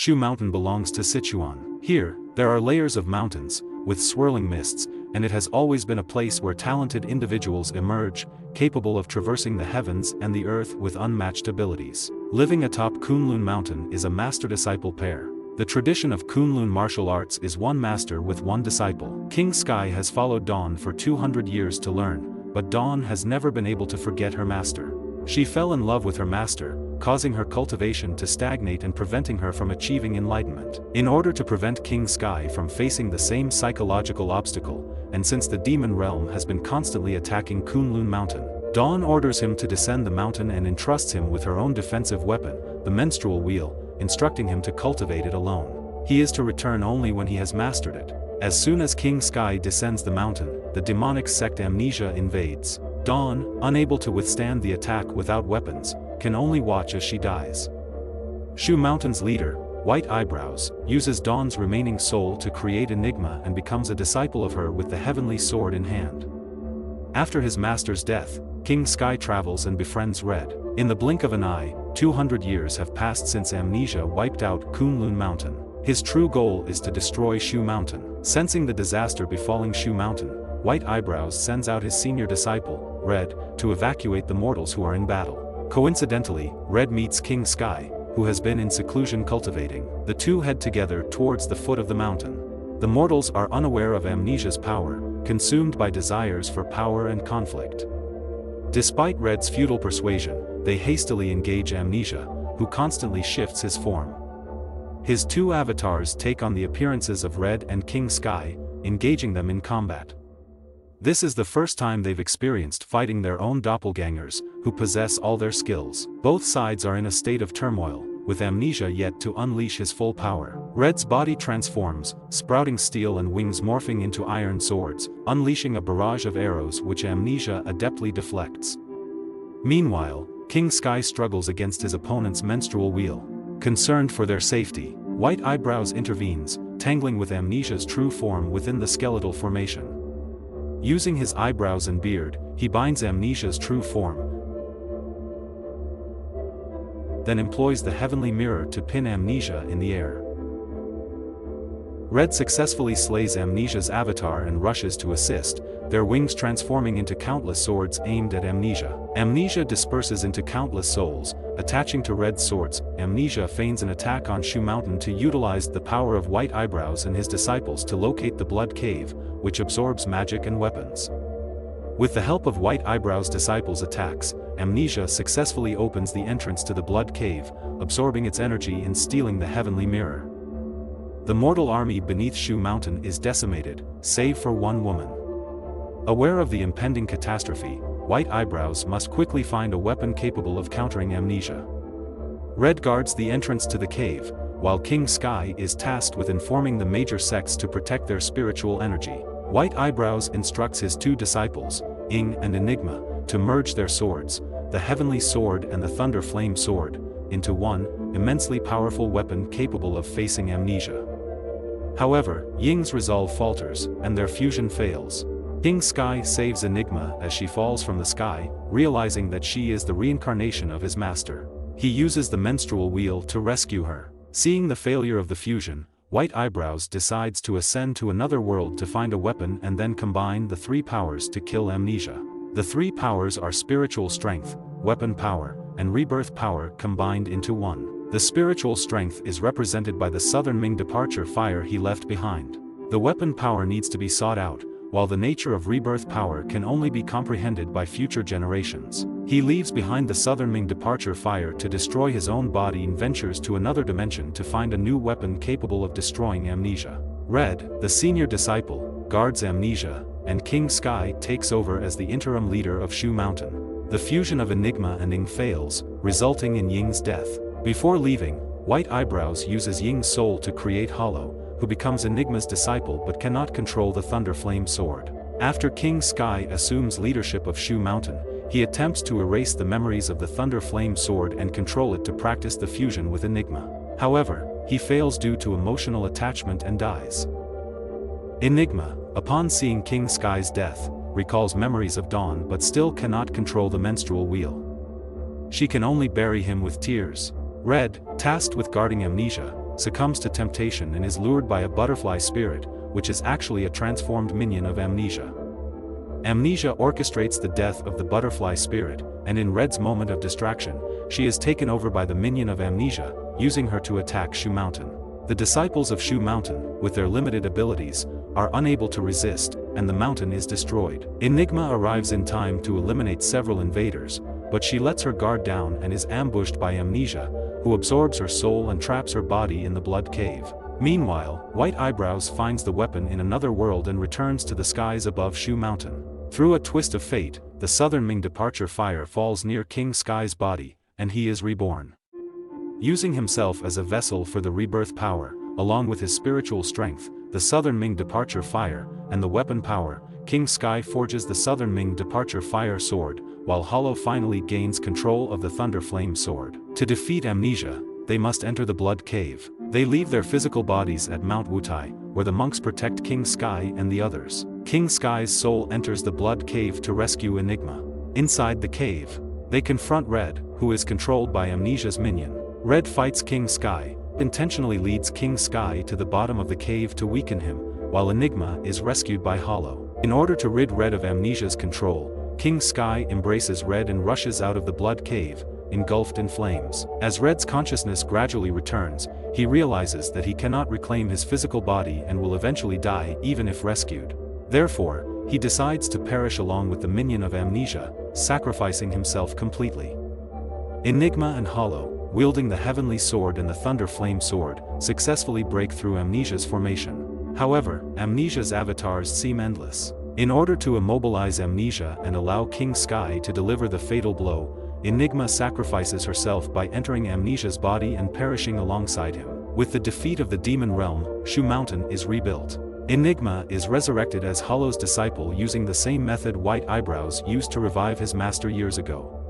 Shu Mountain belongs to Sichuan. Here, there are layers of mountains, with swirling mists, and it has always been a place where talented individuals emerge, capable of traversing the heavens and the earth with unmatched abilities. Living atop Kunlun Mountain is a master-disciple pair. The tradition of Kunlun martial arts is one master with one disciple. King Sky has followed Dawn for 200 years to learn, but Dawn has never been able to forget her master. She fell in love with her master, causing her cultivation to stagnate and preventing her from achieving enlightenment. In order to prevent King Sky from facing the same psychological obstacle, and since the demon realm has been constantly attacking Kunlun Mountain, Dawn orders him to descend the mountain and entrusts him with her own defensive weapon, the menstrual wheel, instructing him to cultivate it alone. He is to return only when he has mastered it. As soon as King Sky descends the mountain, the demonic sect Amnesia invades. Dawn, unable to withstand the attack without weapons, can only watch as she dies. Shu Mountain's leader, White Eyebrows, uses Dawn's remaining soul to create Enigma and becomes a disciple of her with the heavenly sword in hand. After his master's death, King Sky travels and befriends Red. In the blink of an eye, 200 years have passed since Amnesia wiped out Kunlun Mountain. His true goal is to destroy Shu Mountain. Sensing the disaster befalling Shu Mountain, White Eyebrows sends out his senior disciple, Red, to evacuate the mortals who are in battle. Coincidentally, Red meets King Sky, who has been in seclusion cultivating. The two head together towards the foot of the mountain. The mortals are unaware of Amnesia's power, consumed by desires for power and conflict. Despite Red's futile persuasion, they hastily engage Amnesia, who constantly shifts his form. His two avatars take on the appearances of Red and King Sky, engaging them in combat. This is the first time they've experienced fighting their own doppelgangers, who possess all their skills. Both sides are in a state of turmoil, with Amnesia yet to unleash his full power. Red's body transforms, sprouting steel and wings morphing into iron swords, unleashing a barrage of arrows which Amnesia adeptly deflects. Meanwhile, King Sky struggles against his opponent's menstrual wheel. Concerned for their safety, White Eyebrows intervenes, tangling with Amnesia's true form within the skeletal formation. Using his eyebrows and beard, he binds Amnesia's true form, then employs the heavenly mirror to pin Amnesia in the air. Red successfully slays Amnesia's avatar and rushes to assist, their wings transforming into countless swords aimed at Amnesia. Amnesia disperses into countless souls, attaching to Red's swords. Amnesia feigns an attack on Shu Mountain to utilize the power of White Eyebrows and his disciples to locate the Blood Cave, which absorbs magic and weapons. With the help of White Eyebrows' disciples' attacks, Amnesia successfully opens the entrance to the Blood Cave, absorbing its energy and stealing the heavenly mirror. The mortal army beneath Shu Mountain is decimated, save for one woman. Aware of the impending catastrophe, White Eyebrows must quickly find a weapon capable of countering Amnesia. Red guards the entrance to the cave, while King Sky is tasked with informing the major sects to protect their spiritual energy. White Eyebrows instructs his two disciples, Ying and Enigma, to merge their swords, the Heavenly Sword and the Thunder Flame Sword, into one, immensely powerful weapon capable of facing Amnesia. However, Ying's resolve falters, and their fusion fails. King Sky saves Enigma as she falls from the sky, realizing that she is the reincarnation of his master. He uses the menstrual wheel to rescue her. Seeing the failure of the fusion, White Eyebrows decides to ascend to another world to find a weapon and then combine the three powers to kill Amnesia. The three powers are spiritual strength, weapon power, and rebirth power combined into one. The spiritual strength is represented by the Southern Ming departure fire he left behind. The weapon power needs to be sought out, while the nature of rebirth power can only be comprehended by future generations. He leaves behind the Southern Ming departure fire to destroy his own body and ventures to another dimension to find a new weapon capable of destroying Amnesia. Red, the senior disciple, guards Amnesia, and King Sky takes over as the interim leader of Shu Mountain. The fusion of Enigma and Ying fails, resulting in Ying's death. Before leaving, White Eyebrows uses Ying's soul to create Hollow, who becomes Enigma's disciple but cannot control the Thunder Flame Sword. After King Sky assumes leadership of Shu Mountain, he attempts to erase the memories of the Thunder Flame Sword and control it to practice the fusion with Enigma. However, he fails due to emotional attachment and dies. Enigma, upon seeing King Sky's death, recalls memories of Dawn but still cannot control the menstrual wheel. She can only bury him with tears. Red, tasked with guarding Amnesia, succumbs to temptation and is lured by a butterfly spirit, which is actually a transformed minion of Amnesia. Amnesia orchestrates the death of the butterfly spirit, and in Red's moment of distraction, she is taken over by the minion of Amnesia, using her to attack Shu Mountain. The disciples of Shu Mountain, with their limited abilities, are unable to resist, and the mountain is destroyed. Enigma arrives in time to eliminate several invaders, but she lets her guard down and is ambushed by Amnesia, who absorbs her soul and traps her body in the Blood Cave. Meanwhile, White Eyebrows finds the weapon in another world and returns to the skies above Shu Mountain. Through a twist of fate, the Southern Ming Departure Fire falls near King Sky's body, and he is reborn. Using himself as a vessel for the rebirth power, along with his spiritual strength, the Southern Ming Departure Fire, and the weapon power, King Sky forges the Southern Ming Departure Fire Sword, while Hollow finally gains control of the Thunder Flame Sword. To defeat Amnesia, they must enter the Blood Cave. They leave their physical bodies at Mount Wutai, where the monks protect King Sky and the others. King Sky's soul enters the Blood Cave to rescue Enigma. Inside the cave, they confront Red, who is controlled by Amnesia's minion. Red fights King Sky, intentionally leads King Sky to the bottom of the cave to weaken him, while Enigma is rescued by Hollow. In order to rid Red of Amnesia's control, King Sky embraces Red and rushes out of the Blood Cave, engulfed in flames. As Red's consciousness gradually returns, he realizes that he cannot reclaim his physical body and will eventually die even if rescued. Therefore, he decides to perish along with the minion of Amnesia, sacrificing himself completely. Enigma and Hollow, wielding the Heavenly Sword and the Thunder Flame Sword, successfully break through Amnesia's formation. However, Amnesia's avatars seem endless. In order to immobilize Amnesia and allow King Sky to deliver the fatal blow, Enigma sacrifices herself by entering Amnesia's body and perishing alongside him. With the defeat of the Demon Realm, Shu Mountain is rebuilt. Enigma is resurrected as Hollow's disciple using the same method White Eyebrows used to revive his master years ago.